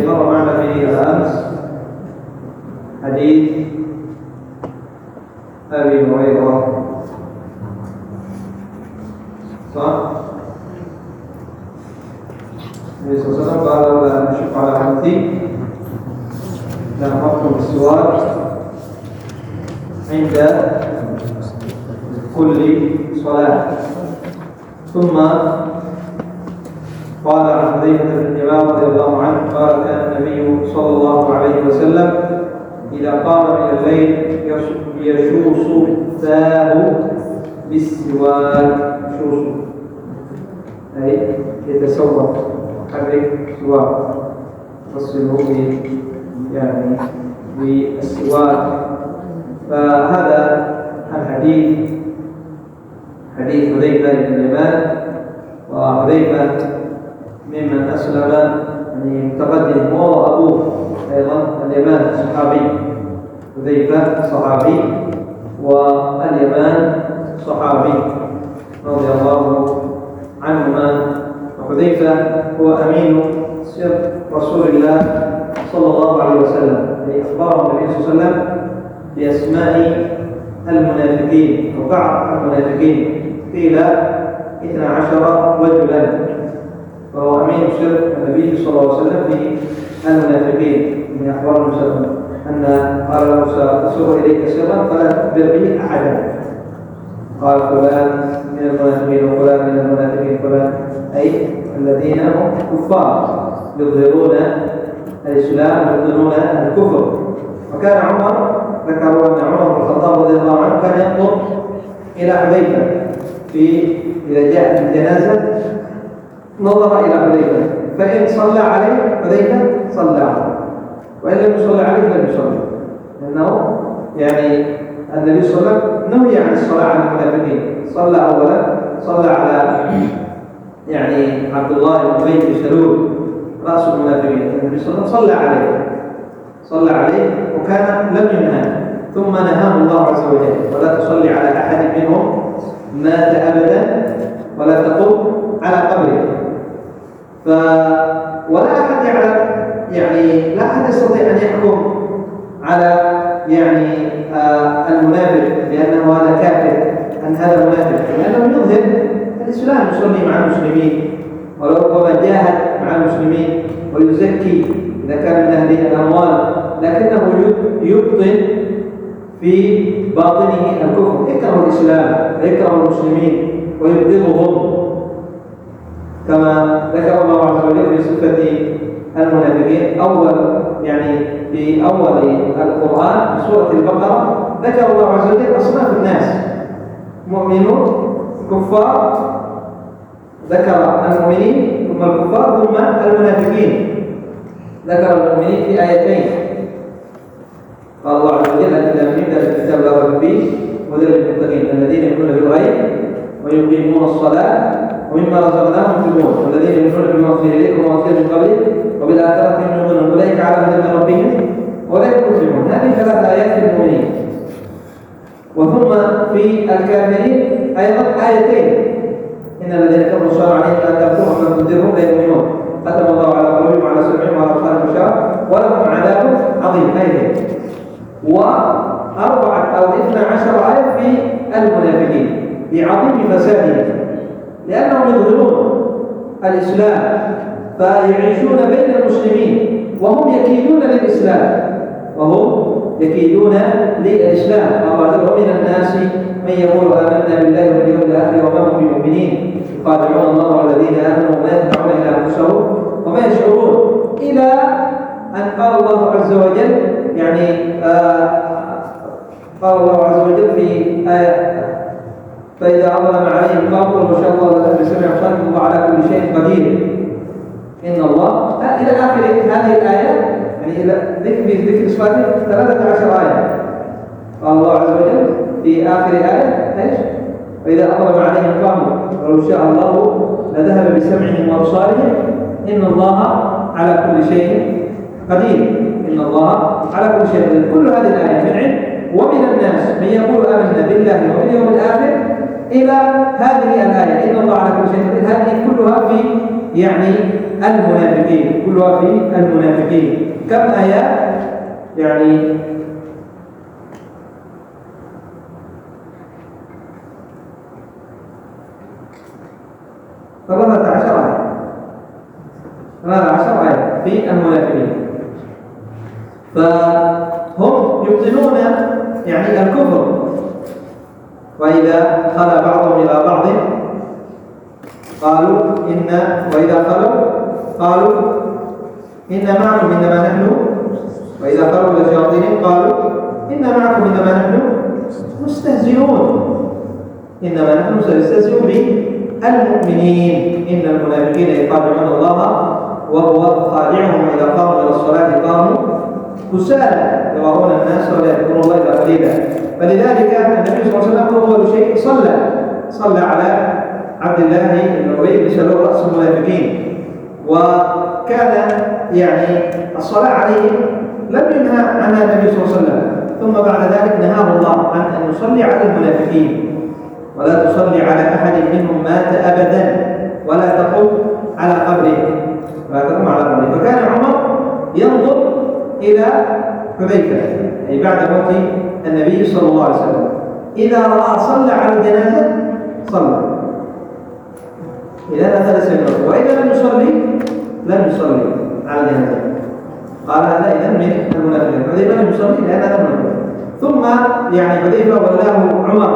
مر معنا في الأمس حديث أبي هريرة، صح؟ النبي صلى الله عليه وسلم قال: لا نشق على أمتي لأمرتم بالسواك عند كل صلاة. ثم قال عن حذيفة بن اليمان رضي الله عنه قال: كان النبي صلى الله عليه وسلم إذا قام من الليل يشوص فاه بالسواك. شوص أي يتسوق، يحرك سواك، تصله يعني بالسواك. فهذا الحديث حديث حذيفة بن اليمان، وحذيفة ممن أسلم يعني متقدم، هو وأبوه أيضا اليمان صحابي. حذيفة صحابي واليمان صحابي رضي الله عنهما. وحذيفة هو أمين سر رسول الله صلى الله عليه وسلم، أخبره النبي صلى الله عليه وسلم بأسماء المنافقين أو بعض المنافقين، قيل 12 رجلا، فهو أمين سر النبي صلى الله عليه وسلم في المنافقين. من أخبار المسلم أن قال له: سأسر إليك سرا فلا تخبر به أحدا. قال: فلان من المنافقين وفلان من المنافقين فلان، أي الذين هم كفار يظهرون الإسلام ويبطنون الكفر. وكان عمر، ذكروا أن عمر بن الخطاب رضي الله عنه كان ينظر إلى حذيفة إذا جاءت الجنازة نظر إلى حذيفة، فإن صلى عليه حذيفة صلى عليه، وإن لم يصلى عليه لم يصلي، لأنه يعني النبي صلى الله عليه وسلم نهي عن الصلاة على المنافقين. صلى أولا، صلى على يعني عبد الله بن أبي بن سلول رأس المنافقين، النبي صلى الله عليه وسلم صلى عليه وكان لم ينهى، ثم نهاه الله عز وجل: ولا تصلي على أحد منهم مات أبدا ولا تقم على قبره. ولا أحد يعلم، يعني لا أحد يستطيع أن يحكم على يعني المنافق بأنه هذا كافر، أن هذا منافق، لأنه يظهر الإسلام، يصلي مع المسلمين وربما جاهد مع المسلمين ويزكي إذا كان من أهل الأموال، لكنه يبطن في باطنه الكفر، يكره الإسلام ويكره المسلمين ويبغضهم، كما ذكر الله عز وجل في صفة المنافقين. يعني في أول القرآن في سورة البقرة ذكر الله عز وجل أصناف الناس: مؤمنون، كفار، ذكر المؤمنين ثم الكفار ثم المنافقين. ذكر المؤمنين في آيتين، قال الله عز وجل: الذين من الكتاب لا ريب فيه هدى للمتقين الذين يؤمنون بالغيب ويقيمون الصلاة ومما رزقناهم ينفقون والذين يؤمنون بما أنزل إليكم وما أنزل من قبلكم وبالآخرة هم يؤمنون أولئك على هدى من ربهم أولئك المفلحون. هذه 3 آيات في المؤمنين. وثم في الكافرين أيضا آيتين: إن الذين كفروا سواء عليهم أنذرتهم أم لم تنذرهم لا يؤمنون ختم الله على قلوبهم وعلى سمعهم وعلى أبصارهم غشاوة ولهم عذاب عظيم. آيتين. و4 أو 12 آية في المنافقين بعظيم فسادهم، لأنهم يظهرون الإسلام فيعيشون بين المسلمين وهم يكيدون للإسلام، ومن الناس من يقول آمنا بالله واليوم الآخر وما هم بمؤمنين يخادعون الله والذين آمنوا وما يخدعون إلا أنفسهم وما يشعرون، إلى أن قال الله عز وجل يعني قال الله عز وجل في آية: فإذا أظلم عليهم قالوا ما شاء الله لا بسمع صالح الله على كل شيء قدير إن الله إلى آخر هذه الآية، يعني إلى ذكر صفاته 13 آية. قال الله عز وجل في آخر آية إيش؟ فإذا أظلم عليهم قالوا ولو شاء الله لذهب بسمعهم وأبصارهم إن الله على كل شيء قدير. إن الله على كل شيء قدير. كل هذه الآيات من علم. ومن الناس من يقول آمنا بالله واليوم الآخر إلى هذه الآية: إن الله على كل شيء قدير. هذه كلها في يعني المنافقين، كلها في المنافقين. كم آيات؟ يعني 13 آية، 13 آية في المنافقين. فهم يبطنون يعني الكفر، وإذا خلا بعضهم إلى بعض قالوا وإذا خلوا قالوا إنا معكم إنما نحن، وإذا خلوا إلى شياطينهم قالوا إنا معكم إنما نحن مستهزئون، إنما نحن نستهزئ بالمؤمنين. إن المنافقين يخادعون الله وهو خادعهم، وإذا قاموا إلى الصلاة قاموا كسالى يراءون الناس ولا يذكرون الله إلا قليلا. فلذلك النبي صلى الله عليه وسلم أول شيء صلى على عبد الله بن أبي بن سلول رأس المنافقين، وكان يعني الصلاة عليه لم ينهى عنها النبي صلى الله عليه وسلم، ثم بعد ذلك نهاه الله عن أن يصلي على المنافقين، ولا تصلي على أحد منهم مات أبدا ولا تقم على قبره، فكان عمر ينظر إلى حذيفة أي بعد موت النبي صلى الله عليه وسلم، إذا رأى صلى على الجنازة صلى، إذا هذا ليس ينظر، وإذا لم يصلي على الجنازة. قال هذا إذن من المنافقين، حذيفة لم يصلي لأن هذا منافق. ثم يعني حذيفة ولاه عمر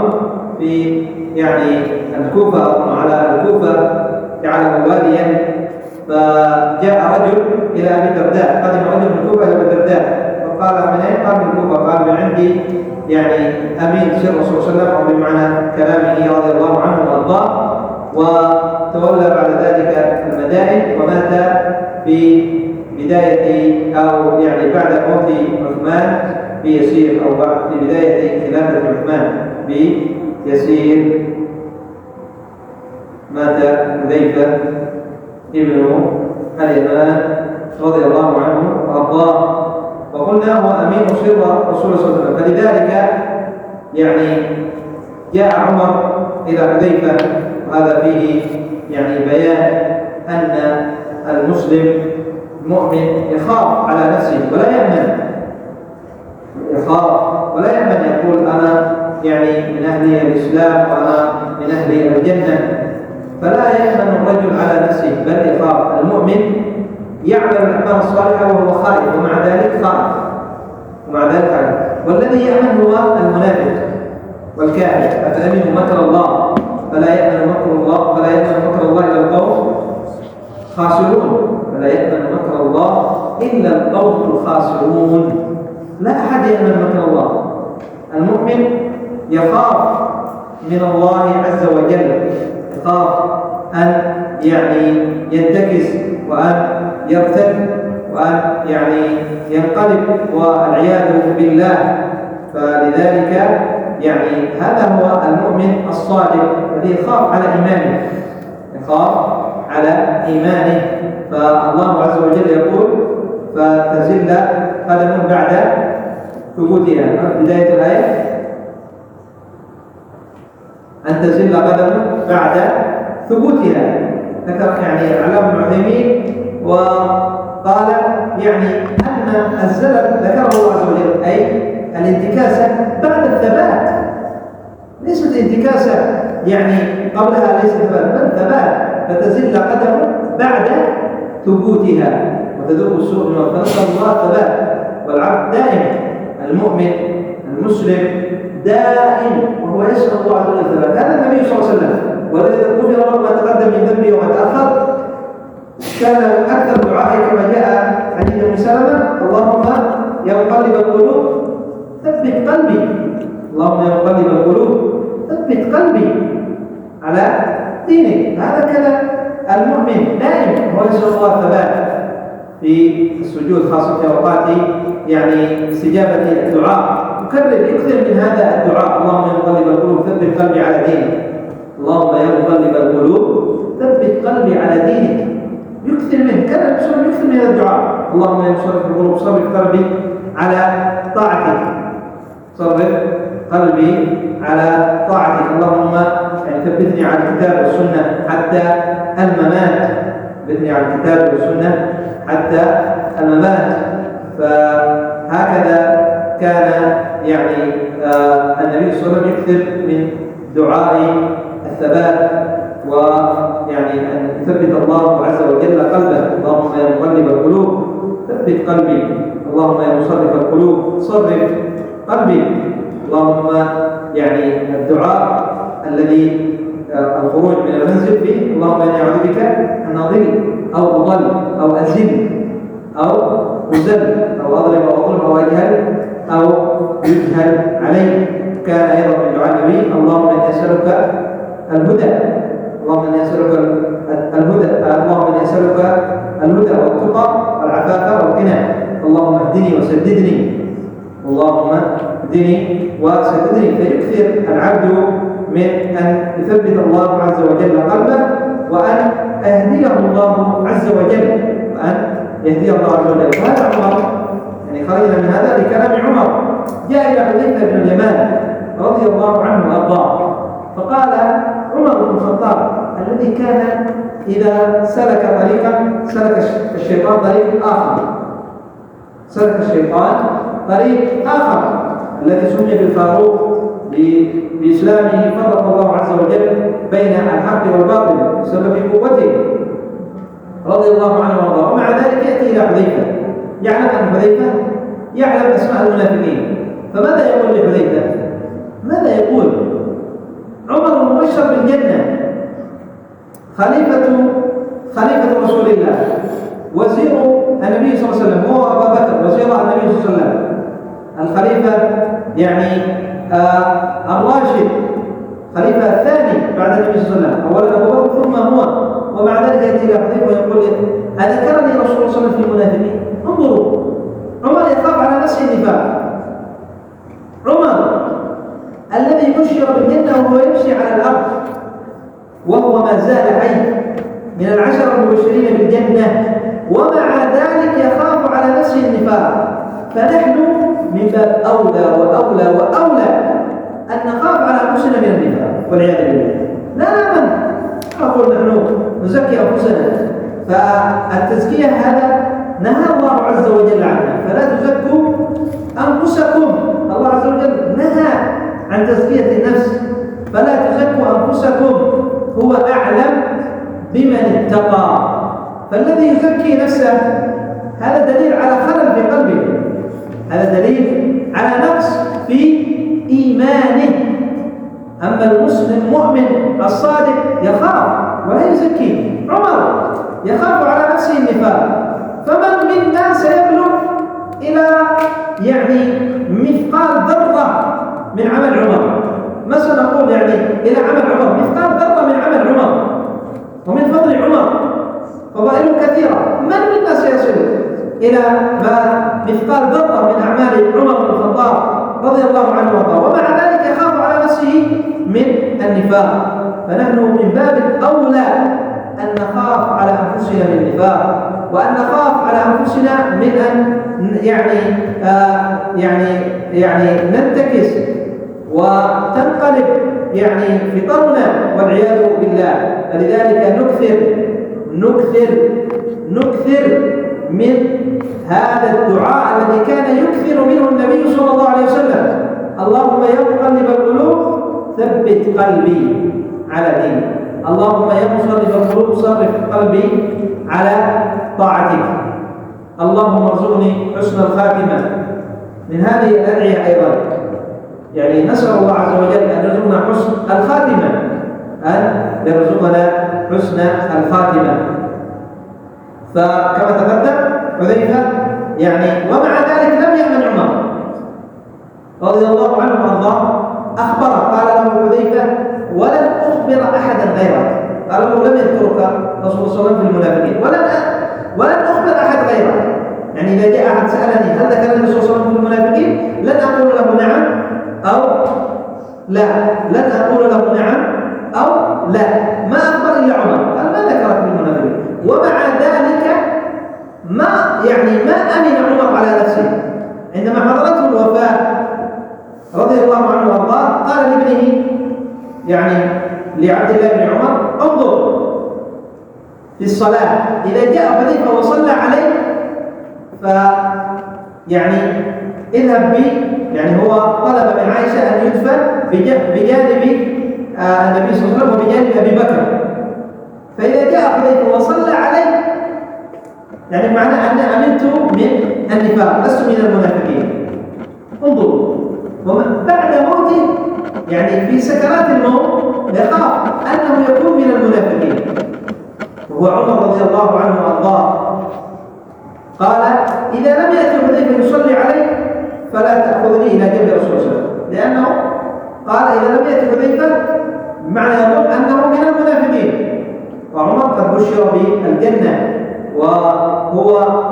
في يعني الكوفة، على الكوفة جعله واليا، فجاء رجل إلى أبي الدرداء، قدم رجل من الكوفة إلى أبي الدرداء فقال من أين؟ قال من الكوفة. قال من عندي يعني أمين سر الرسول صلى الله عليه وسلم، أو بمعنى كلامه رضي الله عنه وأرضاه. وتولى بعد ذلك المدائن، ومات في بداية أو يعني بعد موت عثمان بيسير، أو في بداية خلافة عثمان بيسير مات حذيفة ابن اليمان رضي الله عنه وأرضاه. وقلنا هو أمين سر رسول صلى الله عليه وسلم. فلذلك يعني جاء عمر إلى حذيفة، وهذا فيه يعني بيان أن المسلم المؤمن يخاف على نفسه ولا يأمن، يخاف ولا يأمن، يقول أنا يعني من أهل الإسلام وأنا من أهل الجنة، فلا يأمن الرجل على نفسه بل يخاف. المؤمن يعمل الأعمال الصالحة وهو خائف، ومع ذلك خائف، والذي يأمن هو المنافق والكافر. أفأمنوا مكر الله فلا يأمن مكر الله إلا القوم خاسرون، فلا يأمن مكر الله إلا القوم الخاسرون. لا أحد يأمن مكر الله. المؤمن يخاف من الله عز وجل، يخاف أن يعني ينتكس وأن يرتد وأن يعني ينقلب والعياذ بالله. فلذلك يعني هذا هو المؤمن الصادق الذي يخاف على إيمانه، فالله عز وجل يقول فتزل قدم بعد ثبوتها. بداية الآية أن تزل قدم بعد ثبوتها. ذكر يعني علامة ابن عثيمين وقال يعني أن الزلل ذكره الله عز وجل أي الانتكاسة بعد الثبات، ليست انتكاسة يعني قبلها ليس ثبات، بل ثبات، فتزل قدم بعد ثبوتها وتذوق السوء من فنسأل الله الثبات. والعبد دائم، المؤمن المسلم دائم وهو يسأل الله عز وجل الثبات. هذا النبي صلى الله عليه وسلم، والذي غفر له ما تقدم من ذنبه وما تأخر، كان أكثر دعائه كما جاء حديث ابن سلمة اللهم يا مقلب القلوب ثبت قلبي، اللهم يا مقلب القلوب ثبت قلبي على دينك. هذا كان المؤمن دائم هو يسأل الله الثبات في السجود، خاصة في أوقات يعني استجابة الدعاء، يكثر من هذا الدعاء اللهم يا مقلب القلوب ثبت قلبي على دينك، اللهم يا مقلب القلوب ثبت قلبي على دينك. يكثر منه، كان المسلم يكثر من هذا الدعاء، اللهم يا مصرف القلوب صرف قلبي على طاعتك، صرف قلبي على طاعتك، اللهم يعني ثبتني على الكتاب والسنة حتى الممات. بني على الكتاب والسنة حتى الممات. فهكذا كان يعني النبي صلى الله عليه وسلم يكثر من دعاء الثبات، ويعني أن يثبت الله عز وجل قلبه. اللهم يا مقلب القلوب ثبت قلبي، اللهم يا مصرف القلوب صرف قلبي. اللهم يعني الدعاء الذي الخروج من المنزل فيه، اللهم اني اعوذ بك ان اضل او اضل او ازل او ازل او اظلم او اظلم او اجهل او يجهل علي. كان ايضا من دعاء النبي اللهم اني اسالك الهدى، اللهم اني اسالك الهدى، اللهم اني اسالك الهدى والتقى والعفاف والغنى، اللهم اهدني وسددني، اللهم اهدني وسددني. فيكثر العبد من أن يثبت الله عز وجل قلبه، وأن يهديه الله عز وجل، وأن يهديه الله عز وجل. وهذا عمر، يعني خرجنا من هذا لكلام عمر. جاء إلى حذيفة بن اليمان رضي الله عنه وأرضاه فقال: عمر بن الخطاب الذي كان إذا سلك طريقا سلك الشيطان طريق آخر، سلك الشيطان طريق آخر، الذي سمي بالفاروق بإسلامه فرق الله عز وجل بين الحق والباطل بسبب قوته رضي الله عنه وارضاه. ومع ذلك يأتي إلى حذيفة، يعلم أن حذيفة يعلم أسماء المنافقين، فماذا يقول لحذيفة؟ ماذا يقول؟ عمر المبشر بالجنة، خليفة رسول الله، وزير النبي صلى الله عليه وسلم، هو أبا بكر وزير النبي صلى الله عليه وسلم، الخليفة يعني الراشد، خليفة الثاني بعد النبي صلى الله عليه وسلم، أولا أبو بكر ثم هو. ومع ذلك يأتي إلى حذيفة ويقول: أذكرني رسول الله صلى الله عليه وسلم في المنافقين. انظروا، عمر يخاف على نفسه النفاق. عمر الذي بشر بالجنة وهو يمشي على الأرض وهو ما زال حي من العشرة المبشرين بالجنة، ومع ذلك يخاف على نفسه النفاق. فنحن من باب أولى وأولى وأولى أن نخاف على أنفسنا من النفاق والعياذ بالله. لا نأمن، أقول نحن نزكي أنفسنا، فالتزكية هذا نهى الله عز وجل عنها، فلا تزكوا أنفسكم. الله عز وجل نهى عن تزكية النفس، فلا تزكوا أنفسكم، هو أعلم بمن اتقى. فالذي يزكي نفسه هذا دليل على خلل في قلبه، هذا دليل على نقص في إيمانه. أما المسلم المؤمن الصادق يخاف ولا يزكي. عمر يخاف على نفسه النفاق، فمن منا سيبلغ إلى يعني مثقال ذرة من عمل عمر؟ ما سنقول يعني إلى عمل عمر، مثقال ذرة من عمل عمر ومن فضل عمر، فضائله كثيرة. من منا سيصل إلى ما مثقال ذرة من أعمال عمر بن الخطاب رضي الله عنه وارضاه، ومع ذلك يخاف على نفسه من النفاق. فنحن من باب أولى أن نخاف على أنفسنا من النفاق، وأن نخاف على أنفسنا من أن يعني ننتكس وتنقلب يعني فطرنا والعياذ بالله. فلذلك نكثر من هذا الدعاء الذي كان يكثر منه النبي صلى الله عليه وسلم: اللهم يا مقلب القلوب ثبت قلبي على دينك، اللهم يا مصرف القلوب صرف قلبي على طاعتك، اللهم ارزقني حسن الخاتمة. من هذه الأدعية أيضا يعني نسأل الله عز وجل أن يرزقنا حسن الخاتمة، أن يرزقنا حسن الخاتمة. فكما تقدم حذيفة يعني ومع ذلك لم يأمن عمر رضي الله عنه وارضاه، أخبره قال له حذيفة: ولن أخبر أحدا غيرك. قال له: لم يذكرك رسول الله صلى الله عليه وسلم في المنافقين، ولن أخبر أحد غيرك. يعني إذا جاء أحد سألني هل ذكر النبي صلى الله عليه وسلم في المنافقين، لن أقول له نعم أو لا، لن أقول له نعم أو لا، ما أخبر إلا عمر، قال ما ذكرك في المنافقين. ومع ذلك ما أمن عمر على نفسه. عندما حضرته الوفاة رضي الله عنه وارضاه قال لابنه يعني لعبد الله بن عمر: انظر في الصلاة يعني اذهب بي، يعني هو طلب من عائشة أن يدفن بجانب النبي صلى الله عليه وسلم وبجانب أبي بكر. فإذا جاء حذيفة وصلى عليه، يعني معناه أن أمنت من النفاق، لست من المنافقين. انظروا، بعد موته يعني في سكرات الموت يخاف أنه يكون من المنافقين. وهو عمر رضي الله عنه وأرضاه قال: إذا لم يأتي حذيفة يصلي عليه فلا تأخذني إلى جنب رسول الله صلى الله عليه وسلم، لأنه قال إذا لم يأتي حذيفة بمعنى يظن أنه من المنافقين. وعمر قد بشر بالجنة وهو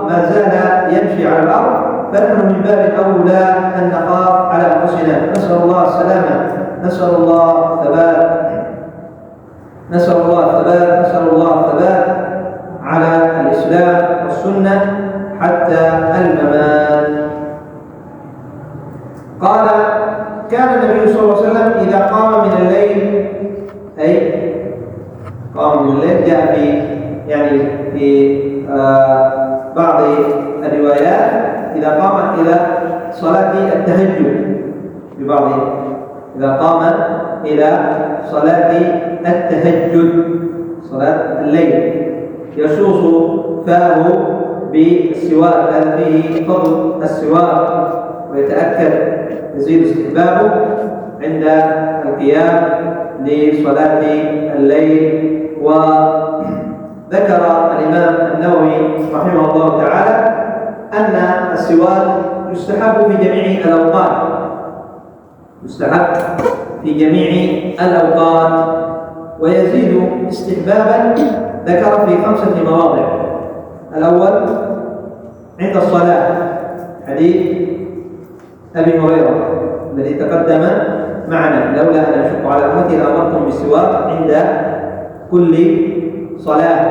ما زال يمشي على الأرض، فنحن من باب أولى أن نخاف على أنفسنا. نسأل الله السلامة، نسأل الله الثبات، نسأل الله الثبات، نسأل الله الثبات على الإسلام والسنة حتى الممات. قال: كان النبي صلى الله عليه وسلم إذا قام من الليل، أي قام من الليل، جاء في بعض الروايات إذا قام إلى صلاة التهجد، في بعض إذا قام إلى صلاة التهجد، صلاة الليل، يشوص فاه بالسواك، هذا فيه فضل السواك، ويتأكد يزيد استحبابه عند القيام لصلاة الليل. وذكر الإمام النووي رحمه الله تعالى أن السواك يستحب في جميع الأوقات، يستحب في جميع الأوقات، ويزيد استحبابا ذكر في 5 مواضع. الأول عند الصلاة، حديث أبي هريرة الذي تقدم معنا: لولا أن أشق على أمتي لأمرتم بالسواك عند كل صلاة.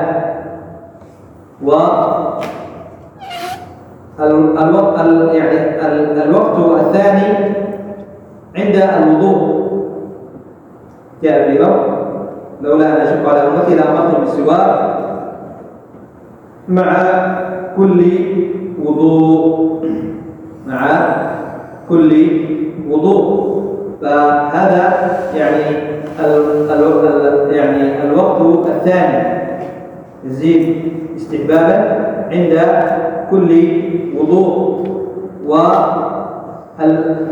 الوقت الثاني عند الوضوء، جاء في لفظ: لولا أن أشق على أمتي لأمرتم بالسواك مع كل وضوء، مع كل وضوء. فهذا يعني الوقت الثاني يزيد استحبابا عند كل وضوء.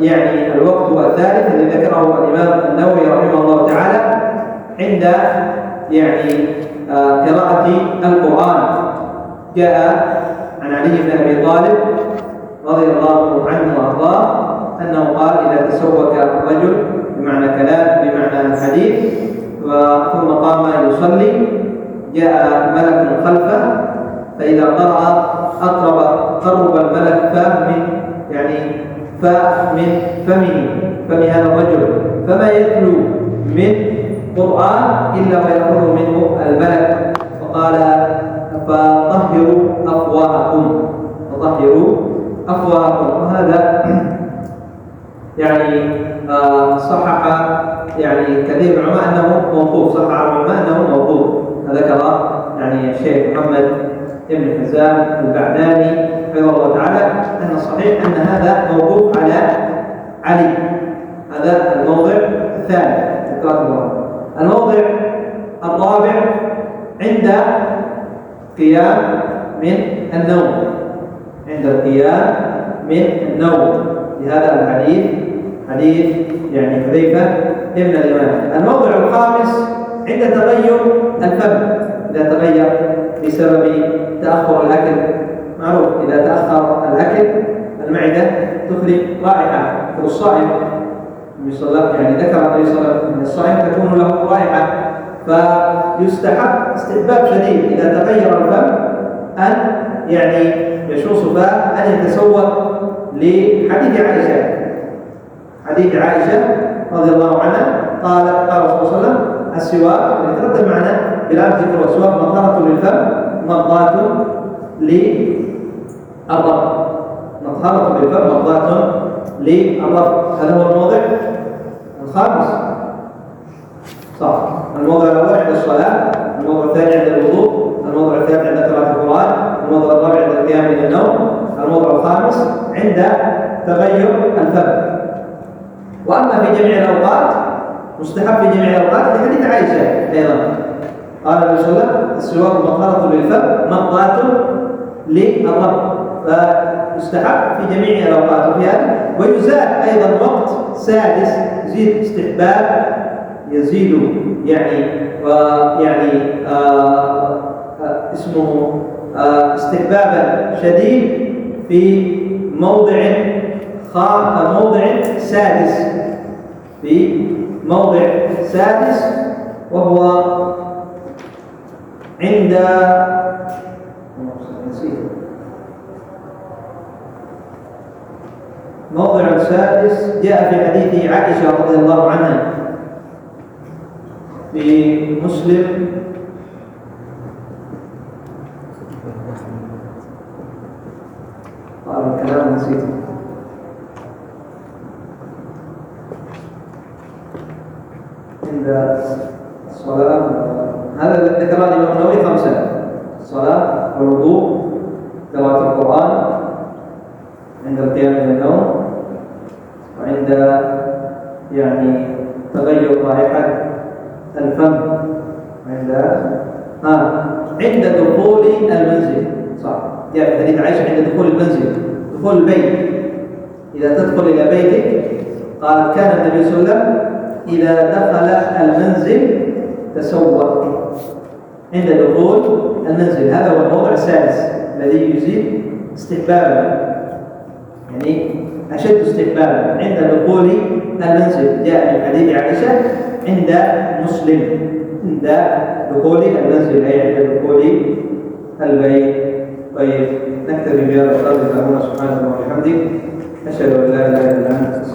يعني الوقت الثالث الذي ذكره الإمام النووي رحمه الله تعالى عند قراءة القرآن. جاء عن علي بن أبي طالب رضي الله عنه وأرضاه أنه قال: إذا تسوك الرجل، بمعنى كلام، بمعنى الحديث، ثم قام يصلي، جاء ملك خلفه، فإذا قرأ قرب الملك فاه من فم هذا الرجل، فما يتلو من قرآن إلا ويأخذ منه الملك. وقال: فطهروا أفواهكم، فطهروا أفواهكم. وهذا صحح كثير من العلماء أنه موقوف، صحح العلماء أنه موقوف. ذكر الشيخ محمد بن حزام البعداني رحمه الله تعالى أن الصحيح أن هذا موقوف على علي. هذا الموضع الثاني. الموضع الرابع عند قيام من النوم، عند القيام من النوم، لهذا الحديث، حديث حذيفة ابن اليمان. الموضع الخامس عند تغير الفم، إذا تغير بسبب تأخر الأكل. معروف إذا تأخر الأكل المعدة تخرج رائحة، والصائم ذكر النبي صلى الله عليه وسلم أن الصائم تكون له رائحة، فيستحب استحباب شديد إذا تغير الفم أن يشوص فاه، أن يتسوق، لحديث عائشة، حديث عائشة رضي الله عنها قال رسول الله صلى الله عليه وسلم: السواك يتقدم معنا بالعكس، ذكر السواك مطهرة للفم مرضاة للرب، مطهرة للفم مرضاة للرب. هذا هو الموضع الخامس، صح. الموضع الأول عند الصلاة، الموضع الثاني عند الوضوء، الموضع الثالث عند قراءة القرآن، الموضع الرابع عند القيام من النوم، الموضع الخامس عند تغير الفم. وأما في جميع الأوقات مستحب في جميع الأوقات لحديث عائشة أيضا قال النبي صلى الله عليه وسلم السواك مطهرة للفم مطهرة للرب، فمستحب في جميع الأوقات وفي هذا. ويزاد أيضا وقت سادس يزيد استحباب، يزيد يعني اسمه استحبابا شديد في موضع سادس، في موضع سادس، وهو عند موضع سادس جاء في حديث عائشة رضي الله عنها في مسلم قال الكلام نسيته عند الصلاة. هذا ذكر الإمام النووي 5: الصلاة والوضوء، قراءة القرآن، عند القيام من النوم، وعند تغير رائحة الفم، عند دخول المنزل. صح، جاء في حديث عائشة عند دخول المنزل، دخول البيت. إذا تدخل إلى بيتك قال كان النبي صلى الله عليه وسلم إذا دخل المنزل تسوق عند دخول المنزل. هذا هو الموضع السادس الذي يزيد استحبابا، أشد استحبابا عند دخول المنزل. جاء من حديث عائشة عند مسلم عند دخول المنزل، أي عند دخول البيت. طيب، نكتفي بهذا القدر. اللهم سبحانه وبحمده، أشهد أن لا إله إلا أنت.